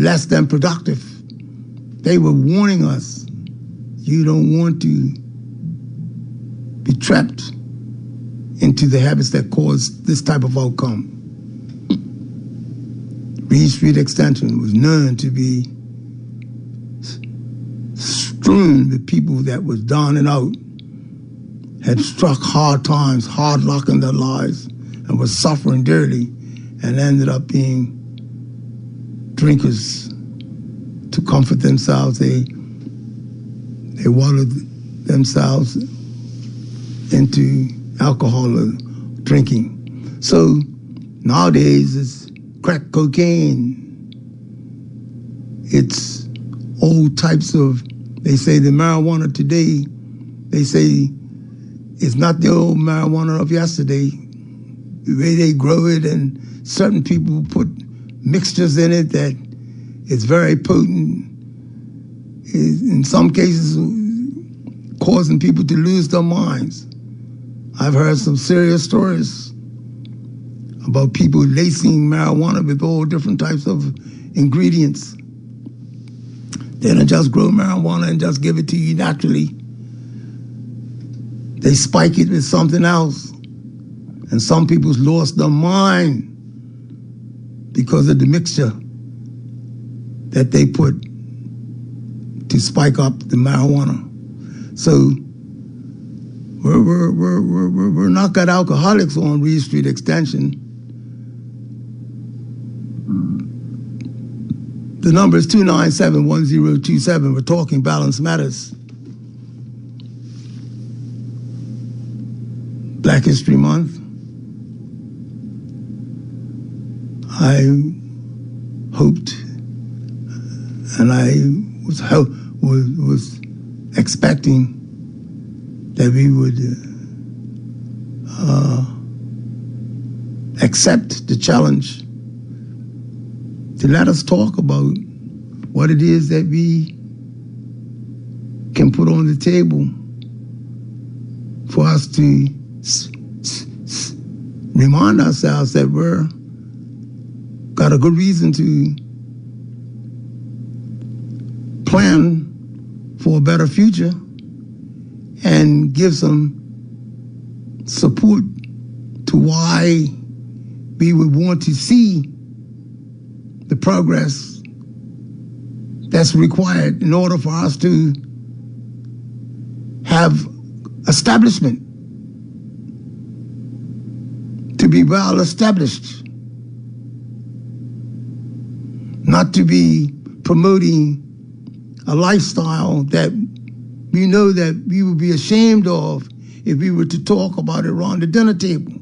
less than productive. They were warning us, you don't want to be trapped into the habits that cause this type of outcome. Reed Street Extension was known to be strewn with people that was down and out, had struck hard times, hard luck in their lives, and was suffering dearly, and ended up being drinkers to comfort themselves. They wallowed themselves into alcohol or drinking. So nowadays it's crack cocaine. It's all types of, they say the marijuana today, they say it's not the old marijuana of yesterday. The way they grow it, and certain people put mixtures in it that is very potent, in some cases causing people to lose their minds. I've heard some serious stories about people lacing marijuana with all different types of ingredients. They don't just grow marijuana and just give it to you naturally. They spike it with something else. And some people's lost their mind because of the mixture that they put to spike up the marijuana. So we're not got alcoholics on Reed Street Extension. The number is 297-1027. We're talking Balance Matters. Black History Month. I hoped and I was expecting that we would accept the challenge to let us talk about what it is that we can put on the table for us to remind ourselves that we're got a good reason to plan for a better future and give some support to why we would want to see the progress that's required in order for us to have establishment, to be well established, not to be promoting a lifestyle that we know that we would be ashamed of if we were to talk about it around the dinner table.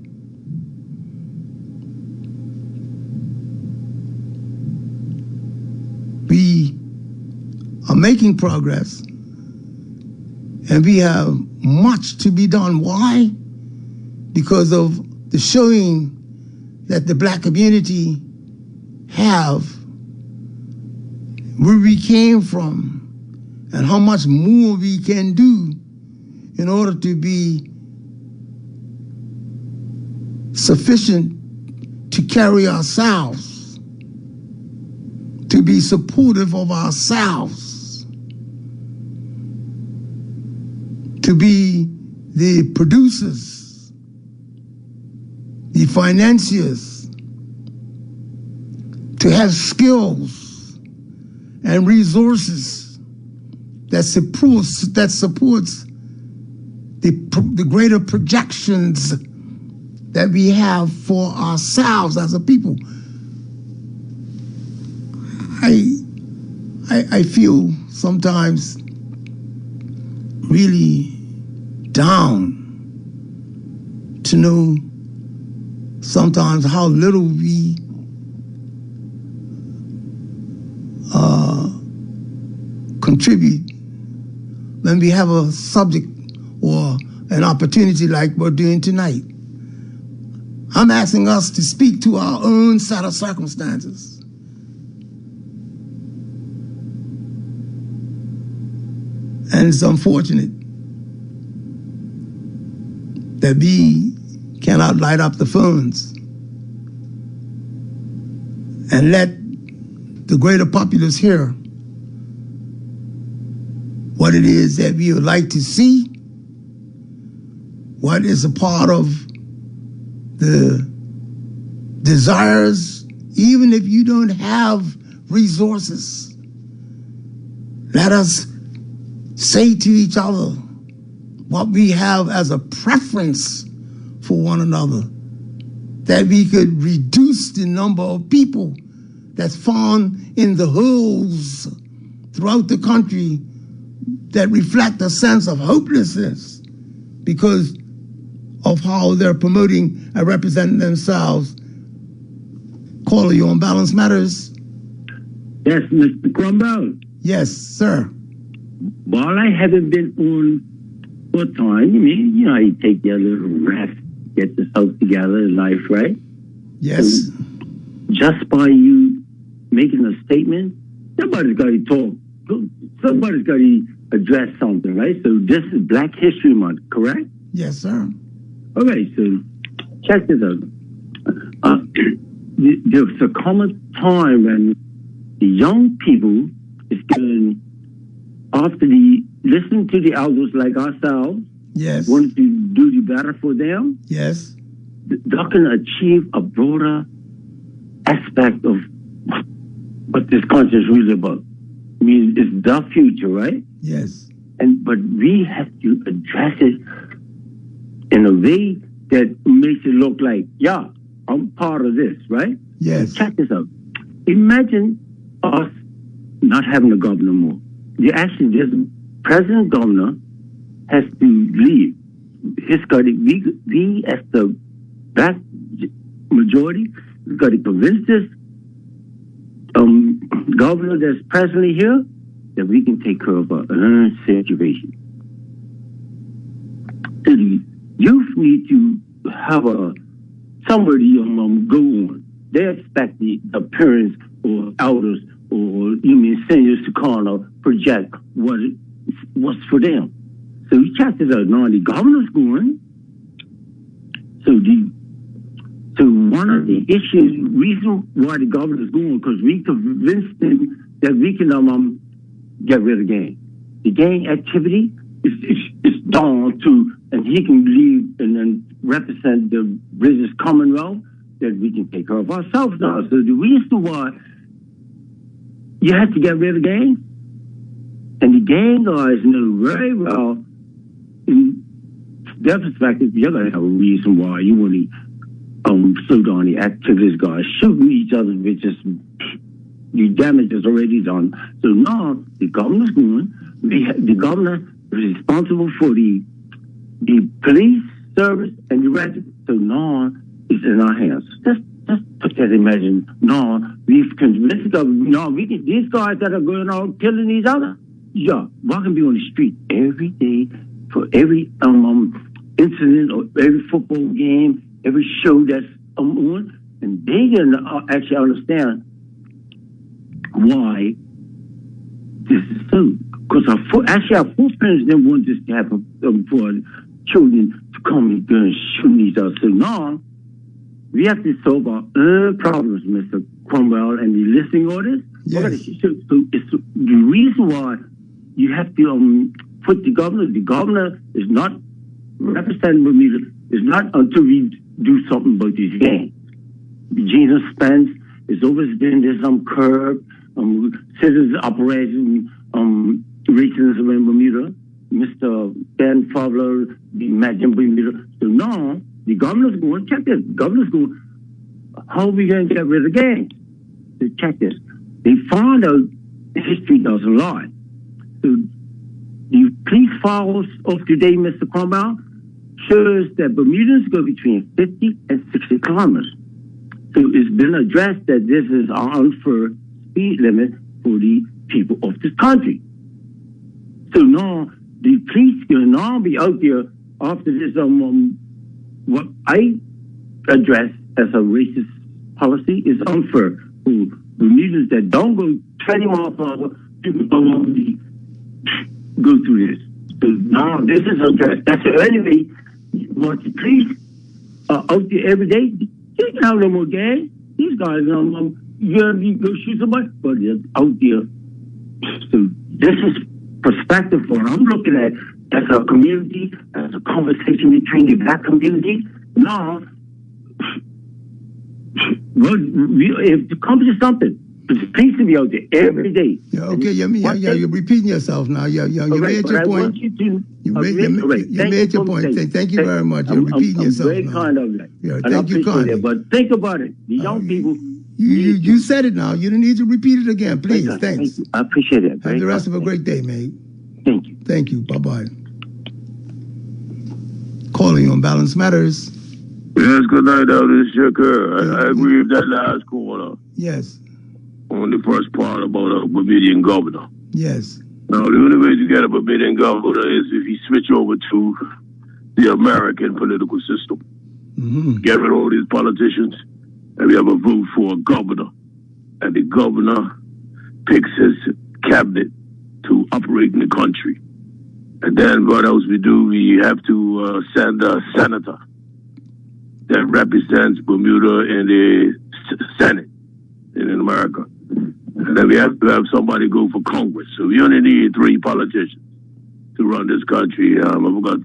We are making progress, and we have much to be done. Why? Because of the showing that the black community have, where we came from, and how much more we can do in order to be sufficient to carry ourselves, to be supportive of ourselves, to be the producers, the financiers, to have skills and resources that supports the greater projections that we have for ourselves as a people. I feel sometimes really down to know sometimes how little we contribute when we have a subject or an opportunity like we're doing tonight. I'm asking us to speak to our own set of circumstances. And it's unfortunate that we cannot light up the phones and let the greater populace here what it is that we would like to see, what is a part of the desires, even if you don't have resources. Let us say to each other what we have as a preference for one another, that we could reduce the number of people that's found in the holes throughout the country that reflect a sense of hopelessness because of how they're promoting and representing themselves. Caller, you on Balance Matters? Yes, Mr. Cromwell. Yes, sir. While I haven't been on for time, I mean, you know, you take your little rest, get yourself together in life, right? Yes. So just by you making a statement, somebody's got to talk. Somebody's got to address something, right? So this is Black History Month, correct? Yes, sir. Okay, so check this out. There's a common time when the young people is going after listen to the elders like ourselves. Yes. Want to do the better for them. Yes. They can achieve a broader aspect of what this country is really about. I mean, it's the future, right? Yes. But we have to address it in a way that makes it look like, yeah, I'm part of this, right? Yes. Check this out. Imagine us not having a governor more. This president governor has to leave. We as the black majority, we've got to convince this governor that's presently here that we can take care of our situation. So the youth need to have somebody go on. They expect the parents or elders or seniors to kind of project what's for them. So you check this out. Now the governor's going. So one of the reason why the governor's going, because we convinced him that we can get rid of gang. The gang activity is down to, and he can leave and then represent the British Commonwealth, that we can take care of ourselves now. So the reason why you have to get rid of gangs, and the gang guys know very well, in their perspective, you're going to have a reason why you want to slow down the activities guys shooting each other, which is the damage is already done. So now the governor's going. The governor is responsible for the police service and the regiment. So now it's in our hands. Just put that imagine. Now we've convinced the government. Now these guys that are going out killing each other. Yeah, we can be on the street every day for every incident or every football game, every show that's on, and they can actually understand why this is so. Because our foreparents didn't want this to happen for children to come and go and shoot each other. So now we have to solve our own problems, Mr. Cromwell, and the listening orders. Yes. So it's the reason why you have to put the governor. The governor is not representing Bermuda. It's not until we do something about these gangs. Gina Spence has always been this curb, citizens operation, racism in Bermuda. Mr. Ben Fowler, the Imagine Bermuda. So now the governor's going, check this. The governor's going, how are we going to get rid of gangs? So check this. They found out history doesn't lie. So the police files of today, Mr. Cromwell, shows that Bermudans go between 50 and 60 kilometers. So it's been addressed that this is our unfair speed limit for the people of this country. So now the police can now be out there after this what I address as a racist policy is unfair for Bermudans that don't go 20 miles per hour to go through this. So now this is addressed. That's the only way. But the police are out there every day. They can have no more gangs. These guys you go shoot somebody, but it's out there. So this is perspective for I'm looking at as a community, as a conversation between the black community. Now, well, if it comes to something, it's peace to be out there every day. Yeah, okay, you're repeating yourself now. You made your point. You made your point. Thank you very much. You're repeating yourself very now. Kind of that. Yeah, thank you kindly. But think about it. The young people. You said it now. You don't need to repeat it again, please. Thanks. Thank you. I appreciate it. Have the rest of a great day, mate. Thank you. Thank you. Bye-bye. Calling on Balance Matters. Yes, good night, Elder Shakur. I agree with that last caller. Yes. On the first part about a Bermudian governor. Yes. Now, the only way to get a Bermudian governor is if he switch over to the American political system. Get rid of all these politicians, and we have a vote for a governor. And the governor picks his cabinet to operate in the country. And then what else we do? We have to send a senator that represents Bermuda in the Senate in America. And then we have to have somebody go for Congress. So we only need 3 politicians to run this country. I've got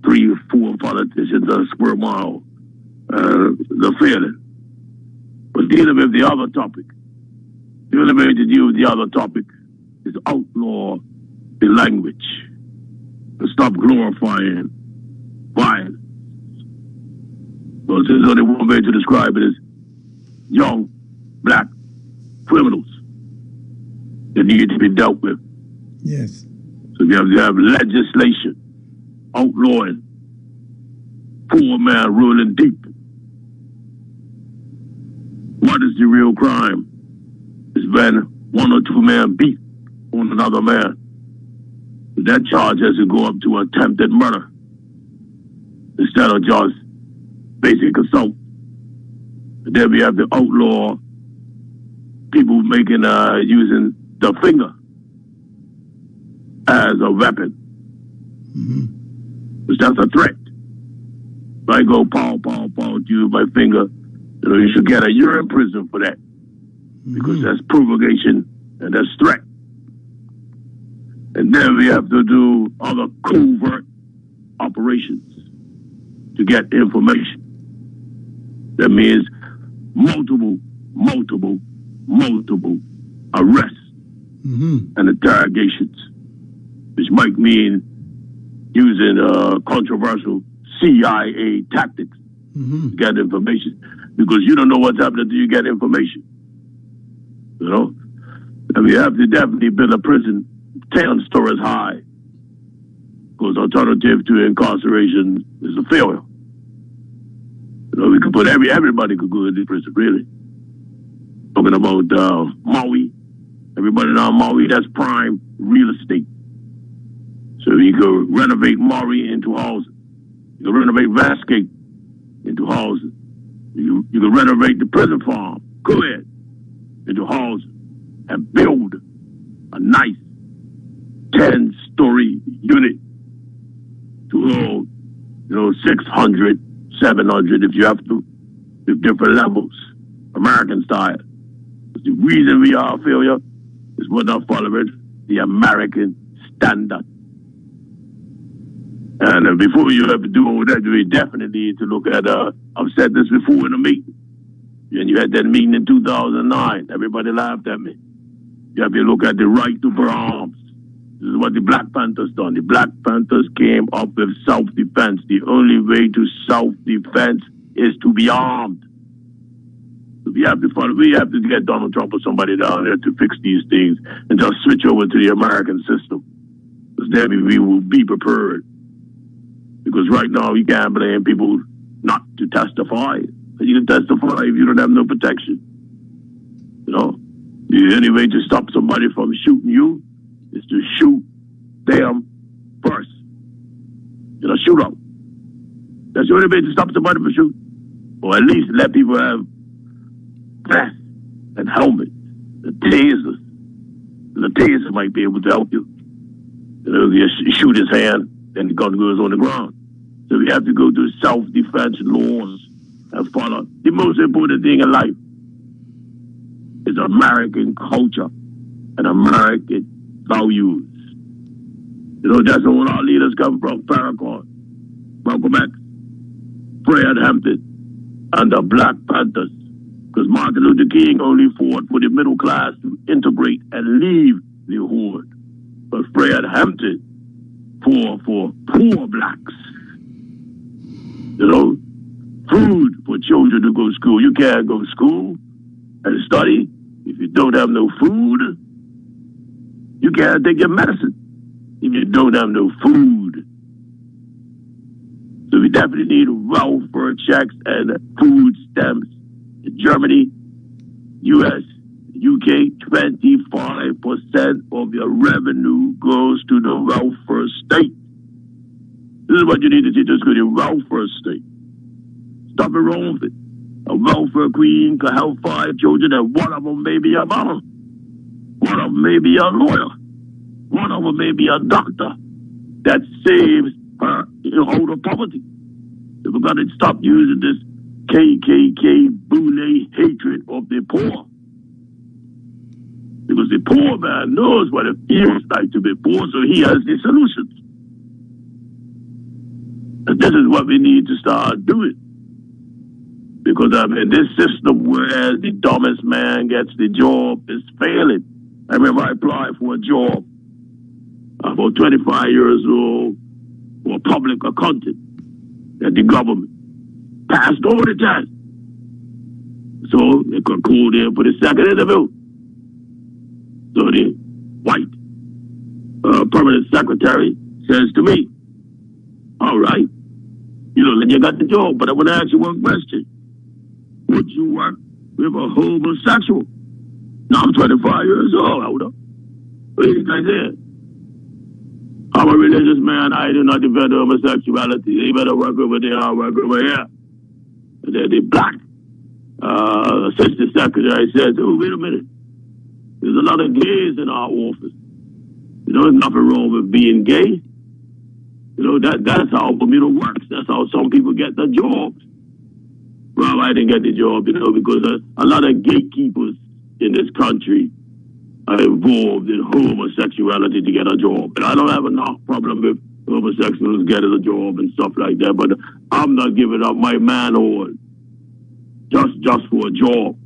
3 or 4 politicians a square mile. They're failing. But dealing with the other topic, the only way to deal with the other topic is outlaw the language and stop glorifying violence. Because there's only one way to describe it as young black criminals that need to be dealt with. Yes. So you have to have legislation outlawing poor man ruling deep. What is the real crime? It's when 1 or 2 men beat on another man. That charge has to go up to attempted murder instead of just basic assault. And then we have to outlaw people making using the finger as a weapon. Because that's a threat. If I go pow to you with my finger, you should get a year in prison for that. Because that's provocation and that's threat. And then we have to do other covert operations to get information. That means multiple arrests and interrogations, which might mean using controversial CIA tactics to get information. Because you don't know what's happening until you get information. You know? And we have to definitely build a prison 10 stories high. Because alternative to incarceration is a failure. You know, we could put everybody could go into prison, really. Talking about Maui. Everybody down Maui, that's prime real estate. So you could renovate Maui into housing. You could renovate Vasquez into housing. You could renovate the prison farm, Coed, into housing. And build a nice 10-story unit to hold, 600, 700 if you have to, with different levels, American style. The reason we are a failure is we're not following the American standard. And before you have to do all that, we definitely need to look at, I've said this before in a meeting, and you had that meeting in 2009, everybody laughed at me. You have to look at the right to bear arms. This is what the Black Panthers done. The Black Panthers came up with self-defense. The only way to self-defense is to be armed. So we have to get Donald Trump or somebody down there to fix these things and just switch over to the American system. Because then we will be prepared. Because right now you can't blame people not to testify. You can testify if you don't have no protection. The only way to stop somebody from shooting you is to shoot them first. Shoot up. That's the only way to stop somebody from shooting. Or at least let people have vests and helmets and tasers. The taser might be able to help you. You shoot his hand, then the gun goes on the ground. So we have to go to self-defense laws and follow the most important thing in life. is American culture and American values. You know, that's where all our leaders come from. Farrakhan, Malcolm X, Fred Hampton, and the Black Panthers. Because Martin Luther King only fought for the middle class to integrate and leave the hood. But Fred Hampton fought for poor blacks. You know, food for children to go to school. You can't go to school and study if you don't have no food. You can't take your medicine if you don't have no food. So we definitely need welfare checks and food stamps. In Germany, US, UK, 25% of your revenue goes to the welfare state. This is what you need to teach us to the welfare state. Stop it wrong with it. A welfare queen can help 5 children, and one of them may be a mama. One of them may be a lawyer. One of them may be a doctor that saves her out of poverty. If we're going to stop using this KKK boule hatred of the poor. Because the poor man knows what it feels like to be poor, so he has the solutions. And this is what we need to start doing. Because this system where the dumbest man gets the job is failing. I remember I applied for a job about 25 years old for a public accountant at the government. Passed over the test. So they could call in for the second interview. So the white permanent secretary says to me, all right, you got the job, but I want to ask you one question. Would you work with a homosexual? Now I'm 25 years old. Hold up. What do you guys say? I'm a religious man. I do not defend homosexuality. They better work over there. I'll work over here. And then the black assistant secretary says, oh, wait a minute. There's a lot of gays in our office. There's nothing wrong with being gay. That's how Bermuda works. That's how some people get the jobs. Well, I didn't get the job, because a lot of gatekeepers in this country are involved in homosexuality to get a job. And I don't have enough problem with homosexuals getting a job and stuff like that, but I'm not giving up my manhood just for a job.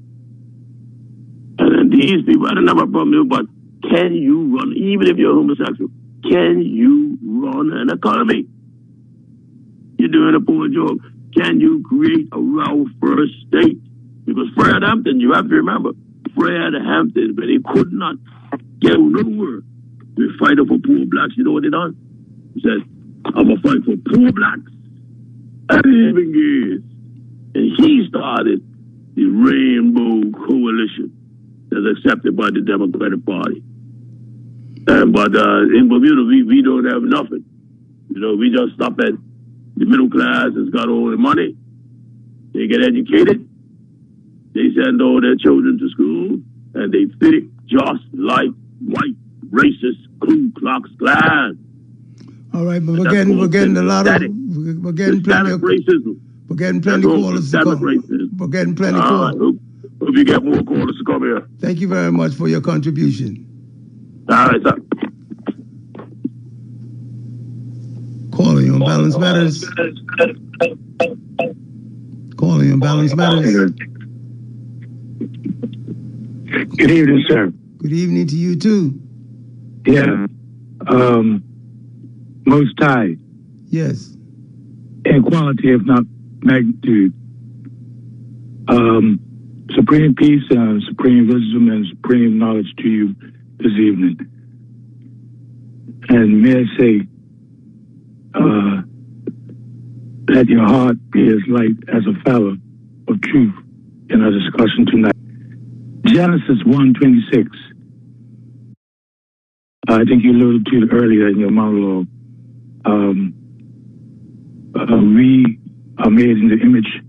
And then these people, I don't have a problem with, but can you run, even if you're homosexual, can you run an economy? You're doing a poor job. Can you create a welfare state? Because Fred Hampton, you have to remember, Fred Hampton, but he could not get nowhere to fight for poor blacks. You know what he done? He says, I'm going to fight for poor blacks and even gays. And he started the Rainbow Coalition that's accepted by the Democratic Party. But in Bermuda, we don't have nothing. We just stop at the middle class has got all the money. They get educated. They send all their children to school, and they think just like white racist Ku Klux Klan. All right, but we're getting a lot of we're getting plenty of racism. We're getting plenty of callers to come. We're getting plenty of callers. Hope you get more callers to come here. Thank you very much for your contribution. All right, sir. Calling on Balance Matters. Calling on Balance Matters. Good evening, sir. Good evening to you too. Yeah. Most High. Yes. In quality, if not magnitude. Supreme peace, supreme wisdom, and supreme knowledge to you this evening. And may I say, let your heart be as light as a fellow of truth in our discussion tonight. Genesis 1:26. I think you alluded to it earlier in your monologue. We are made in the image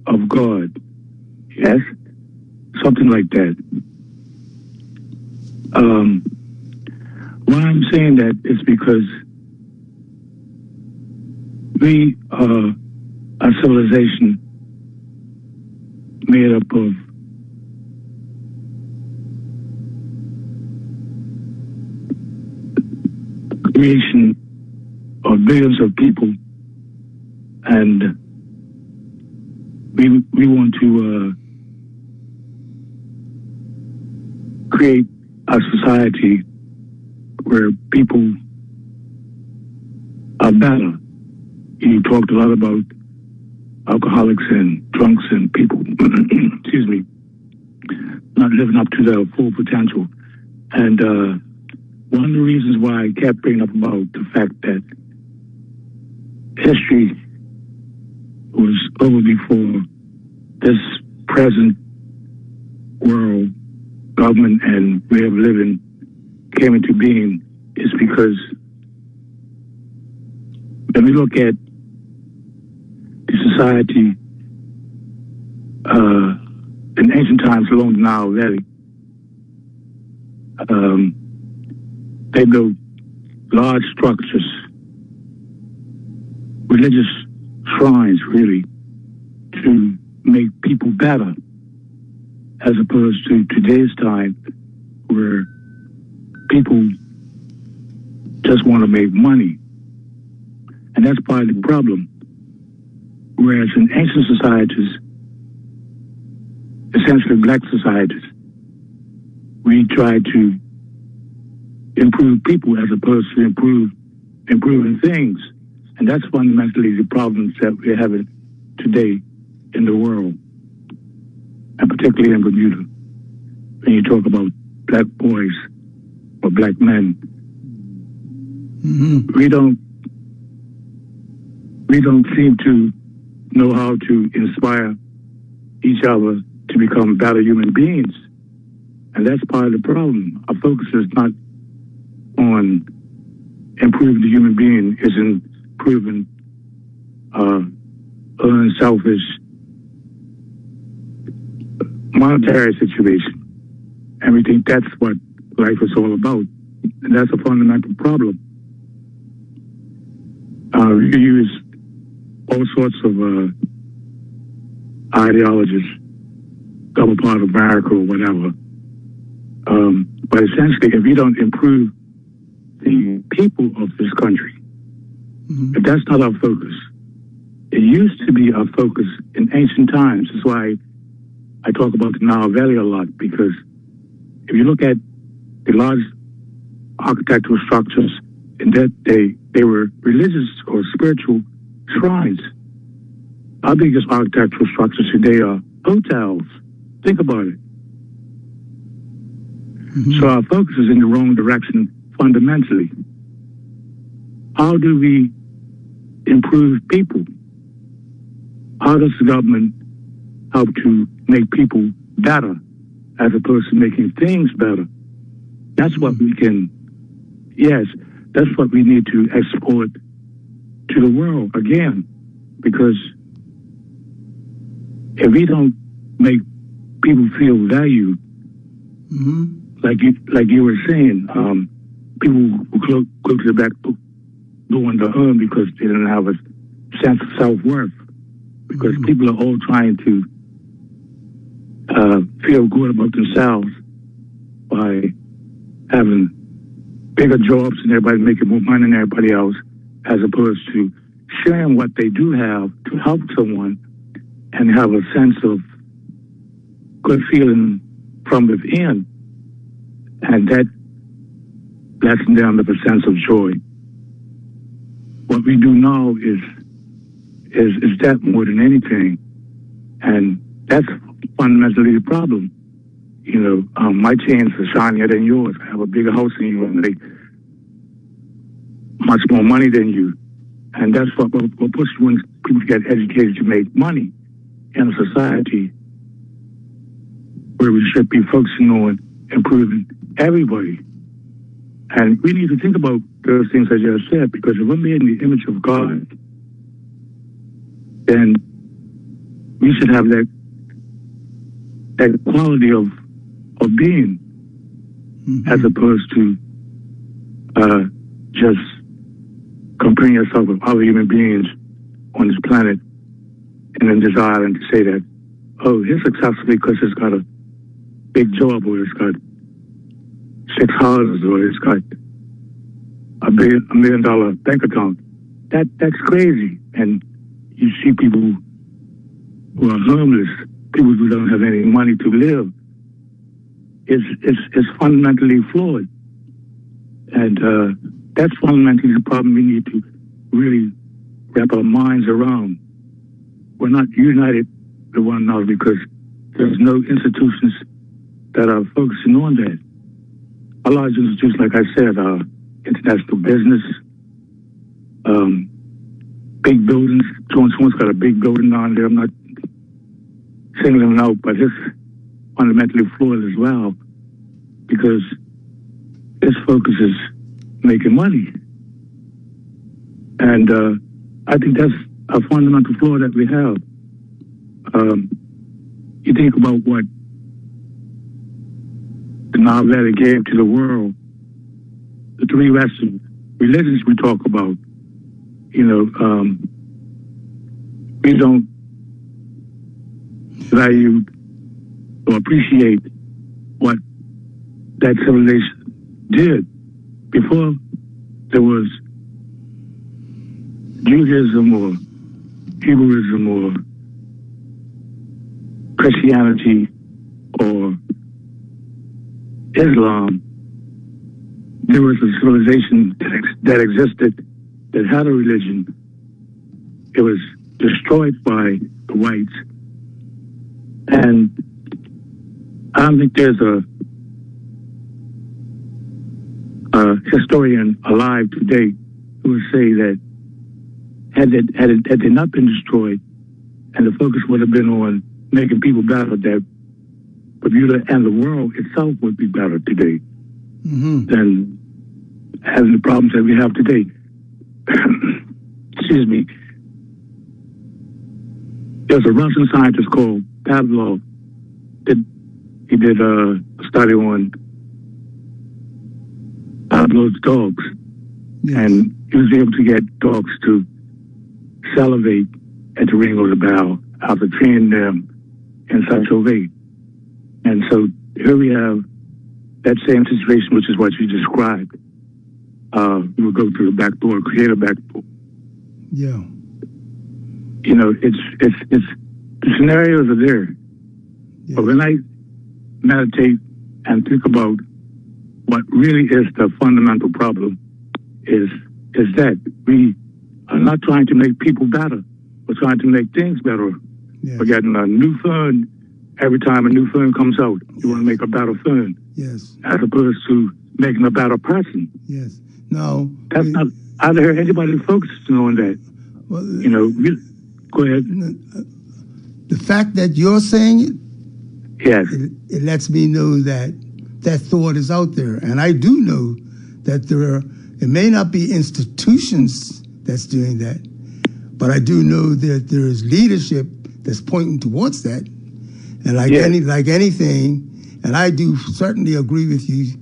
of God. Yes? Something like that. Why I'm saying that is because we are a civilization made up of creation of billions of people, and we want to create a society where people are better. You talked a lot about alcoholics and drunks and people, excuse me, not living up to their full potential. And one of the reasons why I kept bringing up about the fact that history was over before this present world, government, and way of living came into being is because when we look at the society in ancient times along the Nile Valley, they built large structures, religious shrines, really, to make people better, as opposed to today's time where people just want to make money. And that's part of the problem. Whereas in ancient societies, essentially black societies, we try to improve people as opposed to improving things. And that's fundamentally the problems that we're having today in the world, and particularly in Bermuda. When you talk about black boys or black men, we don't seem to know how to inspire each other to become better human beings. And that's part of the problem. Our focus is not on improving the human being, it's improving unselfish monetary situation. And we think that's what life is all about. And that's a fundamental problem. We use all sorts of ideologies, double part of America or whatever. But essentially, if we don't improve the people of this country, if that's not our focus, it used to be our focus in ancient times. That's why I talk about the Nile Valley a lot, because if you look at the large architectural structures in that day, they were religious or spiritual shrines. Our biggest architectural structures today are hotels. Think about it. So our focus is in the wrong direction fundamentally. How do we improve people? How does the government help to make people better as opposed to making things better? That's what we can, yes, that's what we need to export to the world again. Because if we don't make people feel valued, like you were saying, people will go to the back door because they didn't have a sense of self-worth. Because people are all trying to feel good about themselves by having bigger jobs and everybody making more money than everybody else, as opposed to sharing what they do have to help someone and have a sense of good feeling from within. And that lets them down with a sense of joy. What we do now is that more than anything. And that's fundamentally the problem. You know, my chains are shinier than yours. I have a bigger house than you and make much more money than you. And that's what pushes when people get educated to make money in a society where we should be focusing on improving everybody. And we need to think about those things I just said, because if we're made in the image of God, then we should have that quality of being, as opposed to just comparing yourself with other human beings on this planet and then desiring to say that, oh, he's successful because he's got a big job, or he's got 6 houses, or he's got $1 million bank account. That's crazy. And you see people who are homeless, people who don't have any money to live. It's fundamentally flawed. And that's fundamentally the problem we need to really wrap our minds around. We're not united with one another because there's no institutions that are focusing on that. A lot of institutions, like I said, international business, big buildings. Someone's got a big building down there. I'm not singling them out, but it's fundamentally flawed as well because its focus is making money. And I think that's a fundamental flaw that we have. You think about what the Nile gave to the world, the three Western religions we talk about, we don't value or appreciate what that civilization did. Before there was Judaism or Hebrewism or Christianity or Islam, there was a civilization that existed that had a religion. It was destroyed by the whites. And I don't think there's a historian alive today who would say that had they not been destroyed and the focus would have been on making people better, that Bermuda and the world itself would be better today than having the problems that we have today. Excuse me. There's a Russian scientist called Pavlov. He did a study on Pavlov's dogs. Yes. And he was able to get dogs to salivate at the ring of the bell after training them in such a way. And so here we have that same situation, which is what you described. We will go through the back door, create a back door. Yeah. It's the scenarios are there. Yeah. But when I meditate and think about what really is the fundamental problem is that we are not trying to make people better. We're trying to make things better. Yes. We're getting a new phone. Every time a new phone comes out, you want to make a better phone. Yes. As opposed to making a better person. Yes. No. That's not, I don't hear anybody focusing on that. Well, go ahead. The fact that you're saying it, yes, it lets me know that that thought is out there. And I do know that it may not be institutions that's doing that, but I do know that there is leadership that's pointing towards that. And like anything, and I do certainly agree with you,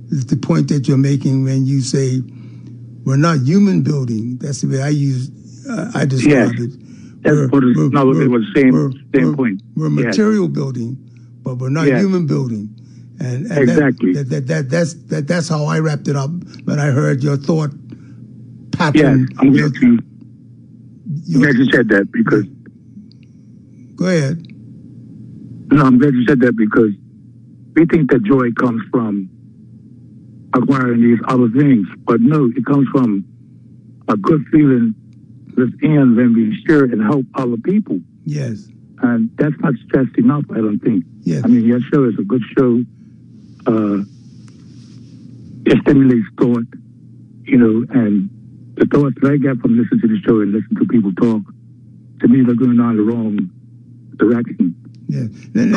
is the point that you're making when you say we're not human building. That's the way I describe it. Same point. We're material building, but we're not human building. And exactly. That's how I wrapped it up when I heard your thought Yes, pattern. I'm glad you said that because. Go ahead. No, I'm glad you said that because we think that joy comes from acquiring these other things, but no, it comes from a good feeling within when we share and help other people. Yes. And that's not stressed enough, I don't think. Yes. I mean, your show is a good show. It stimulates thought, and the thoughts that I get from listening to the show and listening to people talk, to me, they're going down the wrong direction. Yeah. Let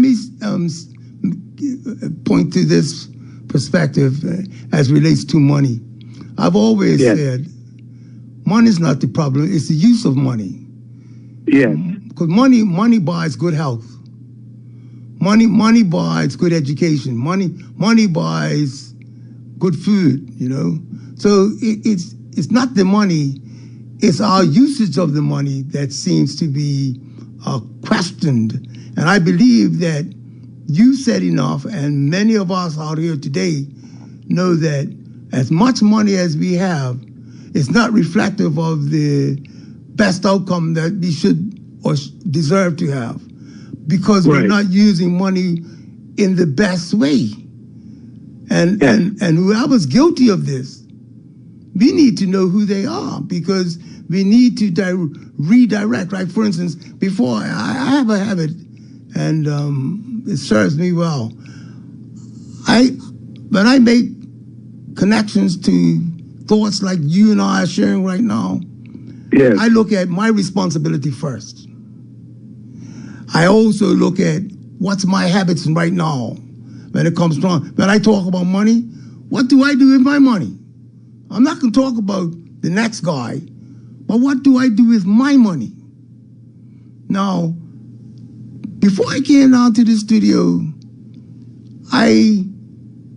me point to this perspective as relates to money. I've always said money is not the problem; it's the use of money. Yeah. Because money buys good health. Money buys good education. Money buys good food. So it's not the money; it's our usage of the money that seems to be questioned. And I believe that you said enough, and many of us out here today know that as much money as we have, it's not reflective of the best outcome that we should or deserve to have, because we're not using money in the best way. And whoever's guilty of this, we need to know who they are, because we need to redirect. Like, for instance, before, I have a habit, and it serves me well. When I make connections to thoughts like you and I are sharing right now, I look at my responsibility first. I also look at what's my habits right now when it comes to, when I talk about money, what do I do with my money? I'm not going to talk about the next guy, but what do I do with my money? Now, before I came down to the studio, I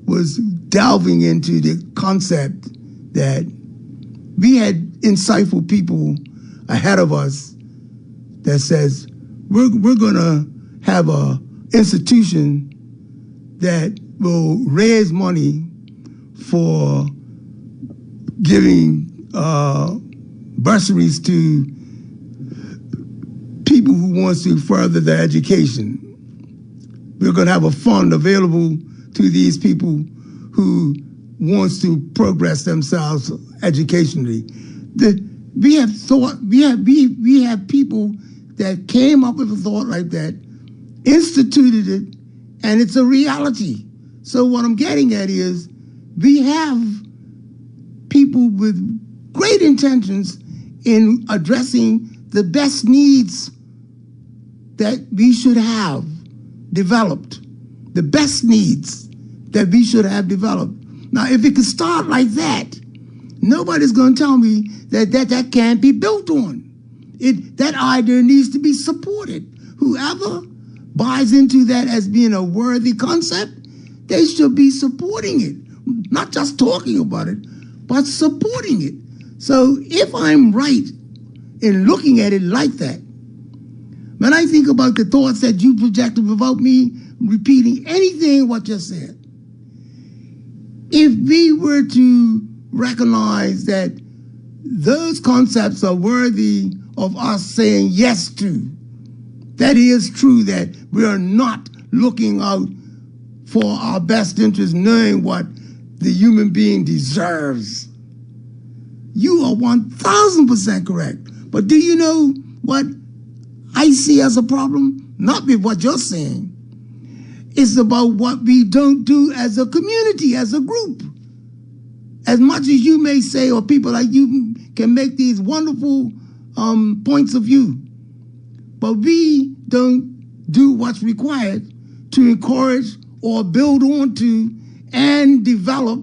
was delving into the concept that we had insightful people ahead of us that says, we're going to have a institution that will raise money for giving bursaries to people who wants to further their education. We're going to have a fund available to these people who wants to progress themselves educationally. We have people that came up with a thought like that, instituted it, and it's a reality. So what I'm getting at is, we have people with great intentions in addressing the best needs that we should have developed, the best needs that we should have developed. Now, if it could start like that, nobody's going to tell me that can't be built on. That idea needs to be supported. Whoever buys into that as being a worthy concept, they should be supporting it. Not just talking about it, but supporting it. So if I'm right in looking at it like that, when I think about the thoughts that you projected without me repeating anything what you said, if we were to recognize that those concepts are worthy of us saying yes to, that is true, that we are not looking out for our best interest, knowing what the human being deserves. You are 1,000% correct. But do you know what I see as a problem? Not with what you're saying. It's about what we don't do as a community, as a group. As much as you may say, or people like you can make these wonderful points of view, but we don't do what's required to encourage or build onto and develop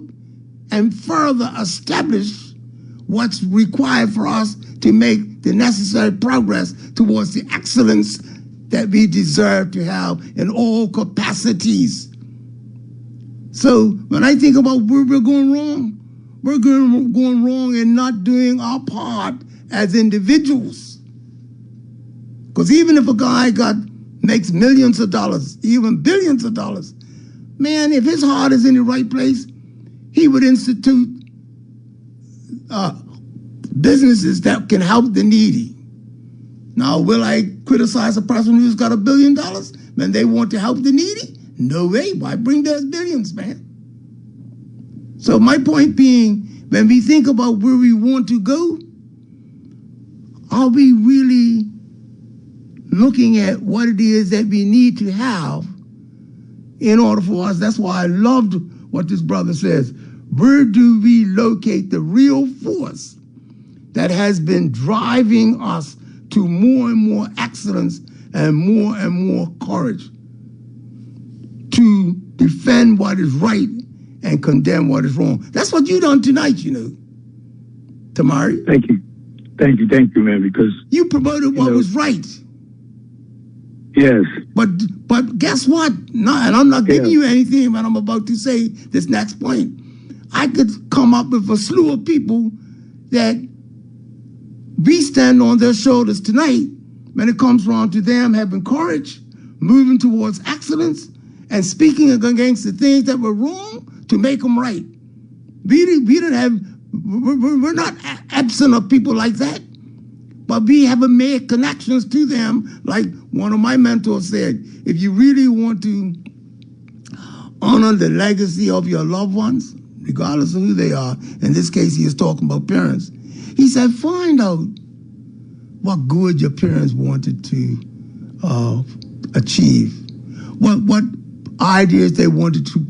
and further establish what's required for us to make the necessary progress towards the excellence that we deserve to have in all capacities. So when I think about where we're going wrong, we're going wrong in not doing our part as individuals. Because even if a guy makes millions of dollars, even billions of dollars, man, if his heart is in the right place, he would institute businesses that can help the needy. Now, will I criticize a person who's got $1 billion when they want to help the needy? No way. Why bring those billions, man? So my point being, when we think about where we want to go, are we really looking at what it is that we need to have in order for us? That's why I loved what this brother says. Where do we locate the real force that has been driving us to more and more excellence and more courage to defend what is right and condemn what is wrong? That's what you done tonight, you know, Tamari. Thank you, man, because you promoted what was right. Yes. But guess what? No, and I'm not giving you anything when I'm about to say this next point. I could come up with a slew of people that we stand on their shoulders tonight when it comes around to them having courage, moving towards excellence, and speaking against the things that were wrong to make them right. We're not absent of people like that, but we haven't made connections to them. Like one of my mentors said, if you really want to honor the legacy of your loved ones, regardless of who they are, in this case he is talking about parents, he said, find out what good your parents wanted to achieve, what ideas they wanted to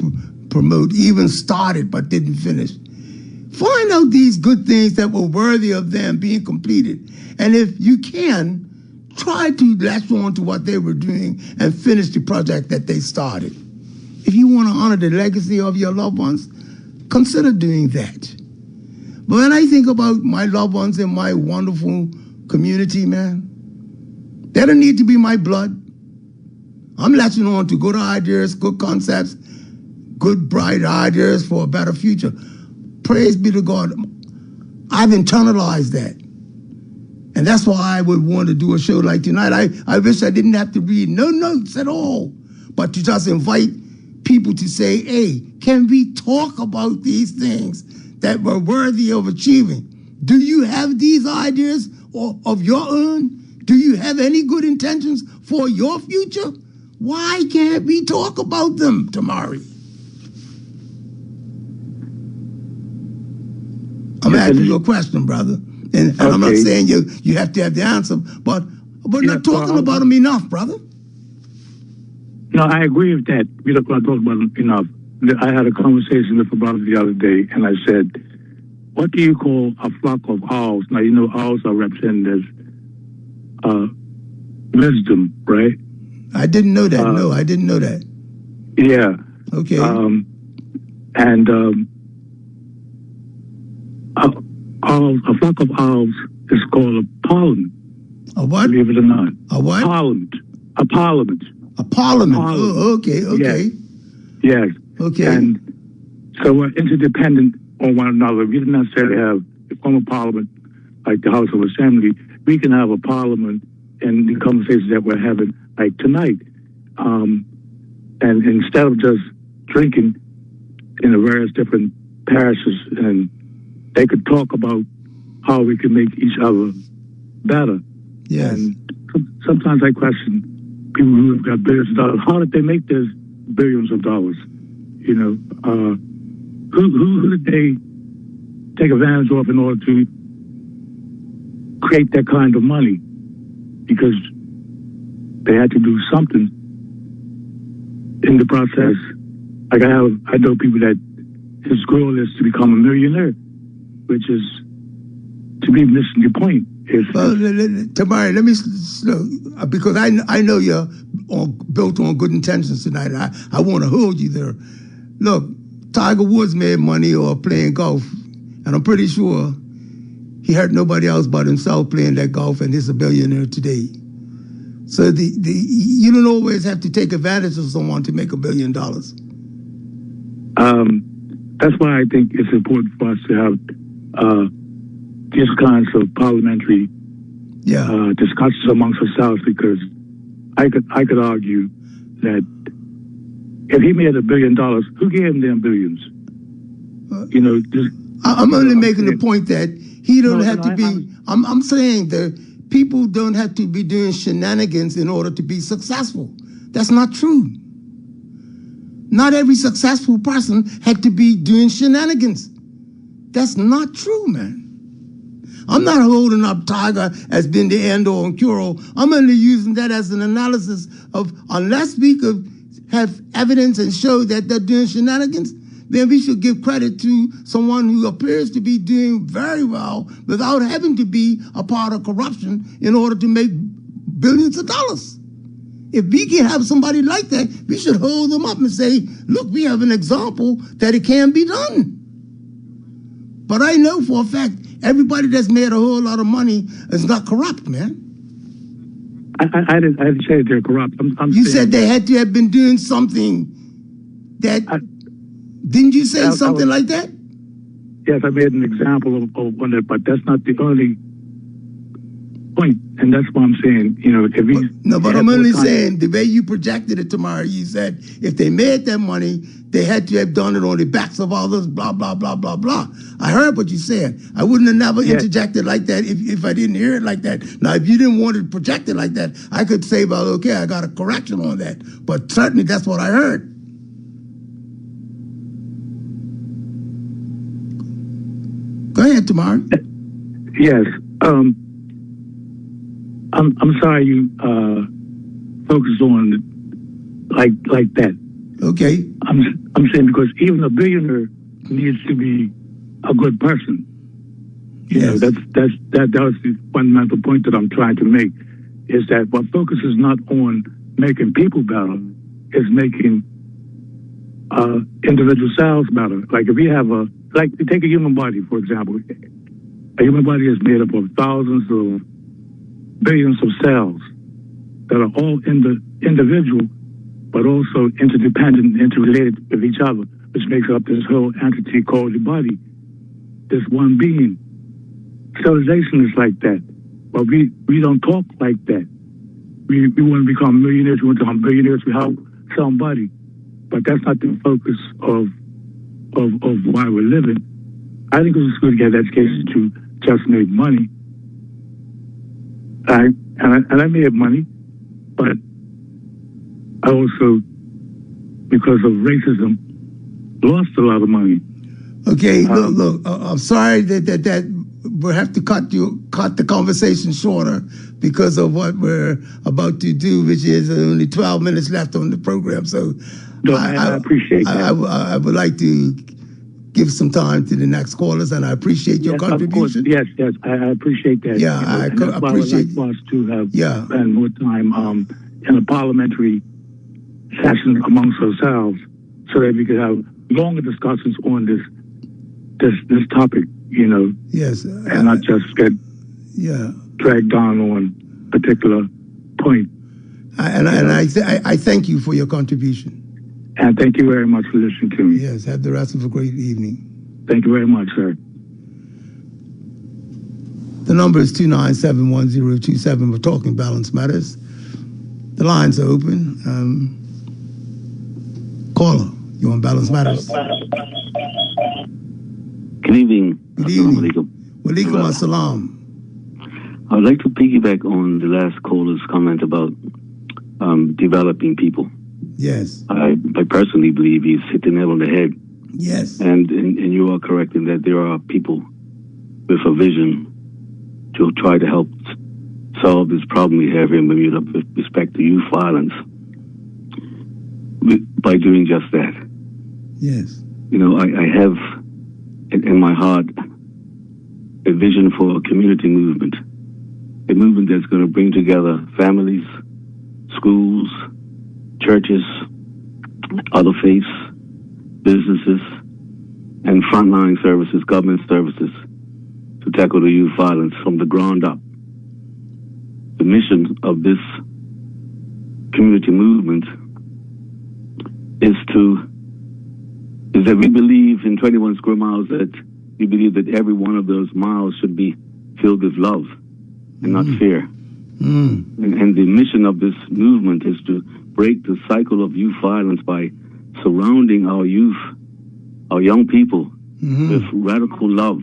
promote, even started but didn't finish. Find out these good things that were worthy of them being completed. And if you can, try to latch on to what they were doing and finish the project that they started. If you want to honor the legacy of your loved ones, consider doing that. But when I think about my loved ones in my wonderful community, man, they don't need to be my blood. I'm latching on to good ideas, good concepts, good, bright ideas for a better future. Praise be to God. I've internalized that. And that's why I would want to do a show like tonight. I wish I didn't have to read no notes at all, but to just invite people to say, hey, can we talk about these things that were worthy of achieving? Do you have these ideas of your own? Do you have any good intentions for your future? Why can't we talk about them, Tamari? I'm asking you a question, brother. And I'm not saying you have to have the answer, but we're not talking about them enough, brother. No, I agree with that. We don't talk about them enough. I had a conversation with a brother the other day, and I said, what do you call a flock of owls? Now, you know, owls are represented as wisdom, right? I didn't know that. No, I didn't know that. Yeah. Okay. A flock of owls is called a parliament. A what? Believe it or not. A what? Parliament. A parliament. A parliament. Oh, okay, okay. Yes. Okay. And so we're interdependent on one another. We don't necessarily have a form of parliament like the House of Assembly. We can have a parliament in the conversations that we're having like tonight. And instead of just drinking in the various different parishes, and they could talk about how we can make each other better. Yes. And sometimes I question people who have got billions of dollars. How did they make those billions of dollars? You know, who did they take advantage of in order to create that kind of money? Because they had to do something in the process. Like I know people that his goal is to become a millionaire, which is, to me, missing the point. Well, Tamari, let me because I know you're built on good intentions tonight. I want to hold you there. Look, Tiger Woods made money or playing golf, and I'm pretty sure he hurt nobody else but himself playing that golf, and he's a billionaire today. So you don't always have to take advantage of someone to make $1 billion. That's why I think it's important for us to have these kinds of parliamentary discussions amongst ourselves, because I could argue that if he made $1 billion, who gave him them billions? You know, I'm only making the point that he don't have to be. I'm saying that people don't have to be doing shenanigans in order to be successful. That's not true. Not every successful person had to be doing shenanigans. That's not true, man. I'm not holding up Tiger as being the end-all and cure-all. I'm only using that as an analysis of, unless we could have evidence and show that they're doing shenanigans, then we should give credit to someone who appears to be doing very well without having to be a part of corruption in order to make billions of dollars. If we can have somebody like that, we should hold them up and say, look, we have an example that it can be done. But I know for a fact, everybody that's made a whole lot of money is not corrupt, man. I didn't say they're corrupt. You said they had to have been doing something that... didn't you say something like that? Yes, I made an example of one, but that's not the only point. And that's what I'm saying. You know, if but I'm only saying the way you projected it tomorrow, you said if they made that money, they had to have done it on the backs of others, blah, blah, blah, blah, blah. I heard what you said. I wouldn't have never interjected like that if I didn't hear it like that. Now, if you didn't want it projected like that, I could say, well, okay, I got a correction on that. But certainly that's what I heard. Go ahead, Tamar. Yes. I'm sorry you focus on like that. Okay. I'm saying because even a billionaire needs to be a good person. You know, that was the fundamental point that I'm trying to make, is that what focus is not on making people better, is making individual cells better. Like if you have take a human body, for example. A human body is made up of thousands of billions of cells that are all individual, but also interdependent, interrelated with each other, which makes up this whole entity called the body, this one being. Civilization is like that, but we don't talk like that. We want to become millionaires, we want to become billionaires, we help somebody, but that's not the focus of why we're living. I think it was good to get education to just make money. I made money, but I also, because of racism, lost a lot of money. Okay, look. I'm sorry that we'll have to cut the conversation shorter because of what we're about to do, which is only 12 minutes left on the program. So, I appreciate that. I would like to give some time to the next callers, and I appreciate your contribution. Yes, I appreciate that. Yeah, I appreciate for us to have spend more time in a parliamentary session amongst ourselves, so that we could have longer discussions on this topic. You know. Yes, and not just get dragged down on a particular point. I thank you for your contribution. And thank you very much for listening to me. Yes, have the rest of a great evening. Thank you very much, sir. The number is 2971027. We're talking Balance Matters. The lines are open. Caller, you on Balance Matters? Good evening. Good evening. Walaikum assalam. I would like to piggyback on the last caller's comment about developing people. Yes. I personally believe he's hit the nail on the head. Yes. And you are correct in that there are people with a vision to try to help solve this problem we have here in Bermuda with respect to youth violence by doing just that. Yes. You know, I have in my heart a vision for a community movement, a movement that's going to bring together families, schools, churches, other faiths, businesses, and frontline services, government services, to tackle the youth violence from the ground up. The mission of this community movement is that we believe in 21 square miles, that we believe that every one of those miles should be filled with love and not fear. And the mission of this movement is to break the cycle of youth violence by surrounding our youth, our young people, with radical love,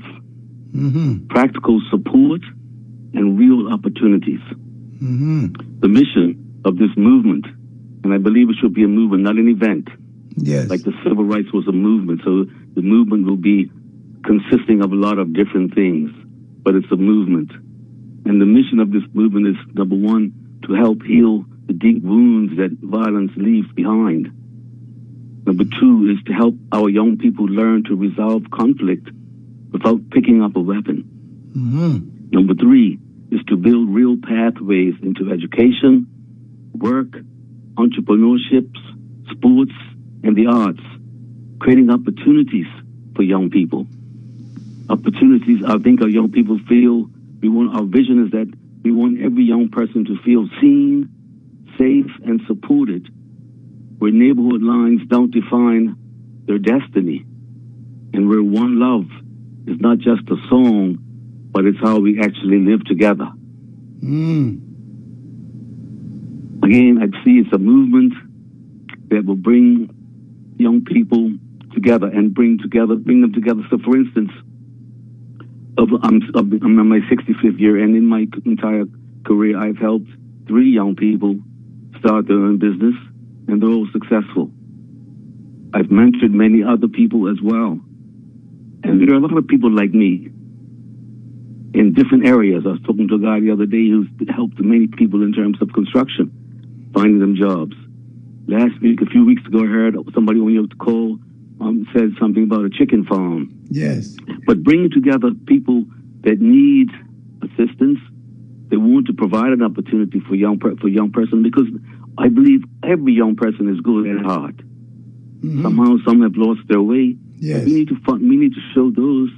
practical support, and real opportunities. The mission of this movement, and I believe it should be a movement, not an event. Yes. Like the civil rights was a movement, so the movement will be consisting of a lot of different things, but it's a movement. And the mission of this movement is, number one, to help heal the deep wounds that violence leaves behind. Number two is to help our young people learn to resolve conflict without picking up a weapon. Number three is to build real pathways into education, work, entrepreneurship, sports, and the arts, creating opportunities for young people. Opportunities, I think our young people feel, our vision is that we want every young person to feel seen, safe, and supported, where neighborhood lines don't define their destiny, and where one love is not just a song, but it's how we actually live together. Again, I see it's a movement that will bring young people together and bring them together. So, for instance, I'm in my 65th year, and in my entire career, I've helped 3 young people start their own business, and they're all successful. I've mentored many other people as well. And there are a lot of people like me in different areas. I was talking to a guy the other day who's helped many people in terms of construction, finding them jobs. Last week, a few weeks ago, I heard somebody on your call said something about a chicken farm. Yes. But bringing together people that need assistance, they want to provide an opportunity for young person, because I believe every young person is good at heart. Mm-hmm. Somehow, some have lost their way. Yes. We need to show those.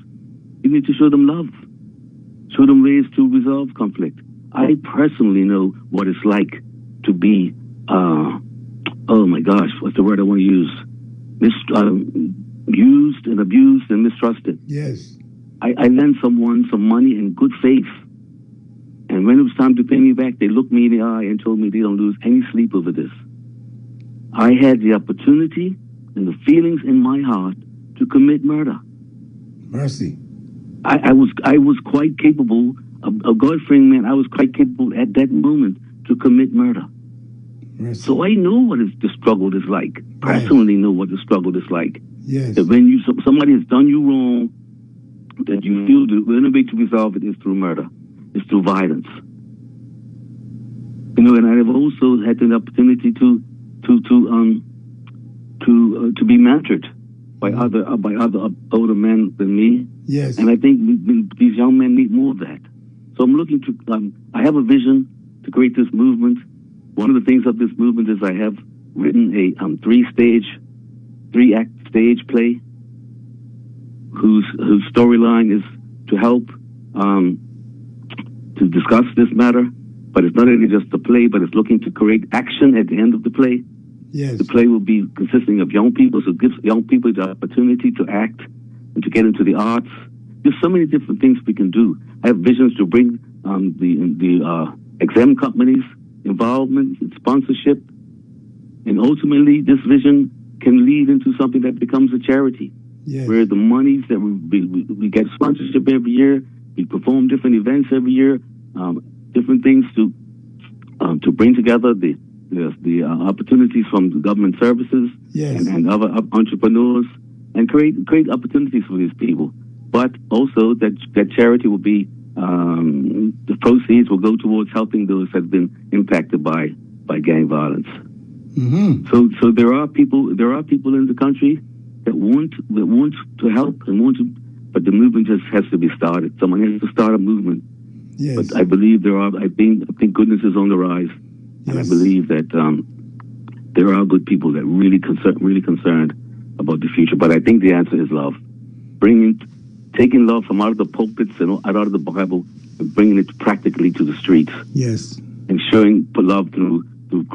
We need to show them love. Show them ways to resolve conflict. I personally know what it's like to be, oh my gosh, what's the word I want to use? Used and abused and mistrusted. Yes. I lent someone some money in good faith. And when it was time to pay me back, they looked me in the eye and told me they don't lose any sleep over this. I had the opportunity and the feelings in my heart to commit murder. Mercy. I was quite capable, a God-fearing man, I was quite capable at that moment to commit murder. Mercy. So I know what the struggle is like. Personally know what the struggle is like. Yes. That when somebody has done you wrong, that you feel the only way to resolve it is through murder. It's through violence. You know, and I've also had the opportunity to be mentored by other older men than me. Yes. And I think these young men need more of that. So I'm looking to. I have a vision to create this movement. One of the things of this movement is I have written a 3-act stage play whose storyline is to help to discuss this matter. But it's not only just a play, but it's looking to create action at the end of the play. Yes. The play will be consisting of young people, so it gives young people the opportunity to act and to get into the arts. There's so many different things we can do. I have visions to bring the exam companies' involvement and sponsorship, and ultimately this vision can lead into something that becomes a charity. Yes. Where the monies that we get sponsorship every year, we perform different events every year, different things to bring together the opportunities from the government services. Yes. and other entrepreneurs, and create opportunities for these people. But also that charity will be the proceeds will go towards helping those that have been impacted by gang violence. Mm-hmm. So there are people in the country that want to help and but the movement just has to be started. Someone has to start a movement. Yes. But I believe I think goodness is on the rise. Yes. And I believe that there are good people that really concerned about the future. But I think the answer is love. Taking love from out of the pulpits and out of the Bible and bringing it practically to the streets. Yes. And showing love through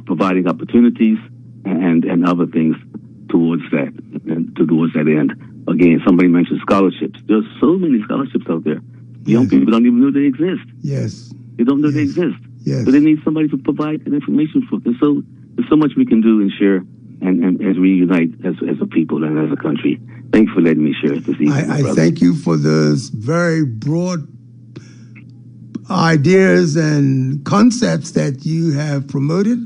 providing opportunities and other things towards that end. Again, somebody mentioned scholarships. There's so many scholarships out there. Yes. Young people don't even know they exist. Yes. They don't know they exist. Yes. So they need somebody to provide information for them. So there's so much we can do and share and as we unite as a people and as a country. Thanks for letting me share this evening. I thank you for those very broad ideas and concepts that you have promoted,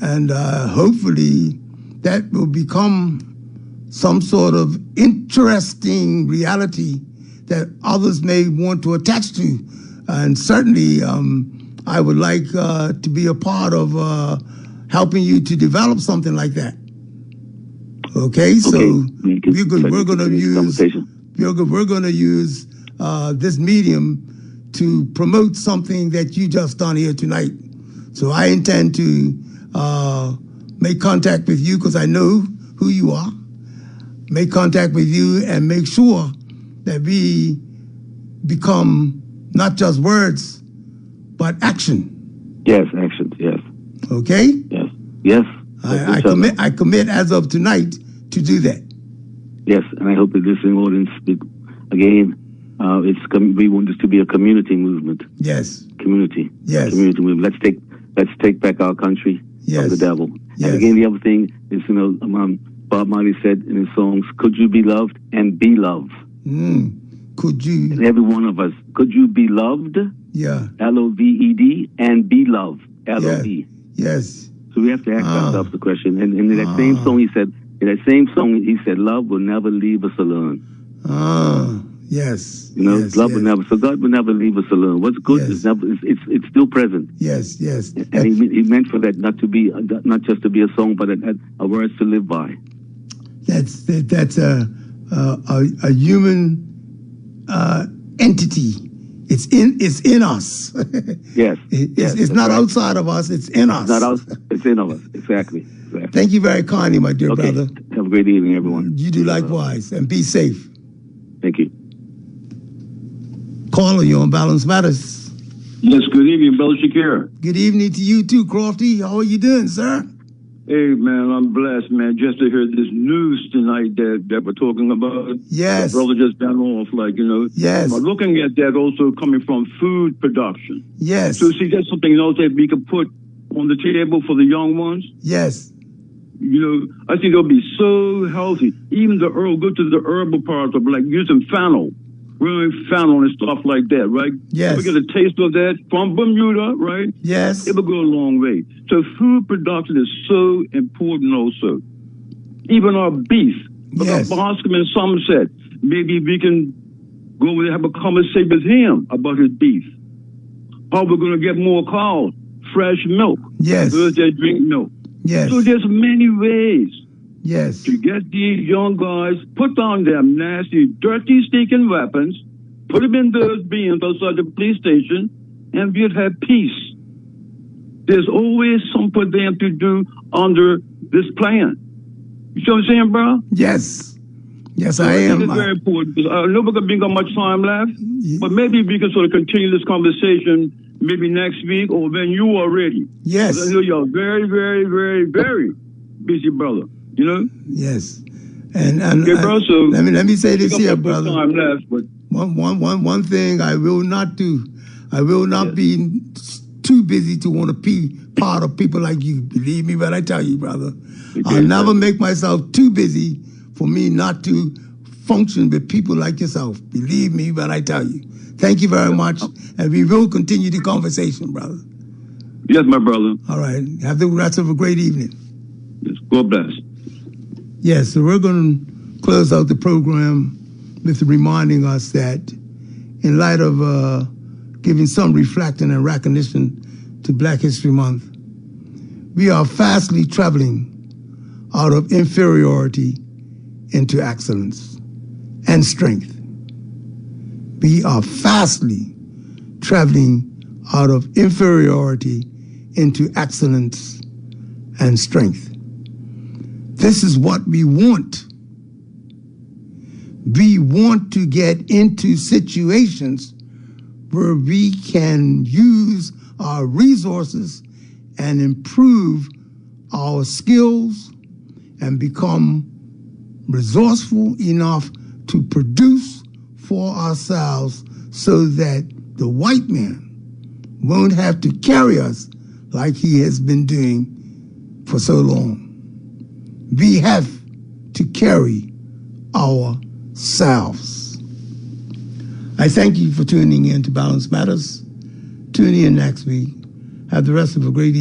and hopefully that will become some sort of interesting reality that others may want to attach to. And certainly I would like to be a part of helping you to develop something like that. Okay, so we're going to use this medium to promote something that you just done here tonight. So I intend to make contact with you because I know who you are. Make contact with you and make sure that we become not just words, but action. Yes, action. Yes. Okay. Yes. Yes. I commit as of tonight to do that. Yes, and I hope that this audience, again, we want this to be a community movement. Yes. Community. Yes. Community movement. Let's take back our country. Yes. Of the devil. Yes. And again, the other thing is, Bob Marley said in his songs, could you be loved and be loved? Could you? And every one of us, could you be loved? Yeah. L-O-V-E-D, and be loved, L-O-V. Yes. So we have to ask ourselves the question. And in that same song, he said, love will never leave us alone. Yes. You know, yes, love will never. So God will never leave us alone. What's good is never. It's still present. Yes. And he meant for that not just to be a song, but a words to live by. That's a human entity. It's in us. Yes. It's not outside of us. It's in us. It's in us. Exactly. Thank you very kindly, my dear brother. Have a great evening, everyone. You do likewise, and be safe. Thank you. Caller, you on Balance Matters. Yes, good evening, Brother Shakir. Good evening to you too, Crofty. How are you doing, sir? Hey, man, I'm blessed, man, just to hear this news tonight that we're talking about. Yes. My brother just got off, Yes. But looking at that also coming from food production. Yes. So, see, that's something else that we could put on the table for the young ones. Yes. You know, I think they'll be so healthy. Even go to the herbal parts of using fennel. Really fennel and stuff like that, right? Yes. We get a taste of that from Bermuda, right? Yes. It will go a long way. So food production is so important also. Even our beef. Yes. Boscom in Somerset, maybe we can go over there and have a conversation with him about his beef. How we're going to get more cows, fresh milk. Yes. Those that drink milk. Yes. So there's many ways. Yes. To get these young guys, put down them nasty, dirty, stinking weapons, put them in those beans outside the police station, and we'd have peace. There's always something for them to do under this plan. You see what I'm saying, bro? Yes. Yes, I think am. it's very important. I know we're going to be much time left, but maybe we can sort of continue this conversation maybe next week or when you are ready. Yes. I know you're very, very, very, very busy, brother. You know? Yes. And bro, so let me say this here, brother. Time left, but one thing I will not do. I will not be too busy to want to be part of people like you. Believe me when I tell you, brother. I'll never make myself too busy for me not to function with people like yourself. Believe me when I tell you. Thank you very much, and we will continue the conversation, brother. Yes, my brother. All right. Have the rest of a great evening. Yes. God bless. Yes, so we're going to close out the program with reminding us that in light of giving some reflection and recognition to Black History Month, we are fastly traveling out of inferiority into excellence and strength. We are fastly traveling out of inferiority into excellence and strength. This is what we want. We want to get into situations where we can use our resources and improve our skills and become resourceful enough to produce for ourselves so that the white man won't have to carry us like he has been doing for so long. We have to carry ourselves. I thank you for tuning in to Balance Matters. Tune in next week. Have the rest of a great evening.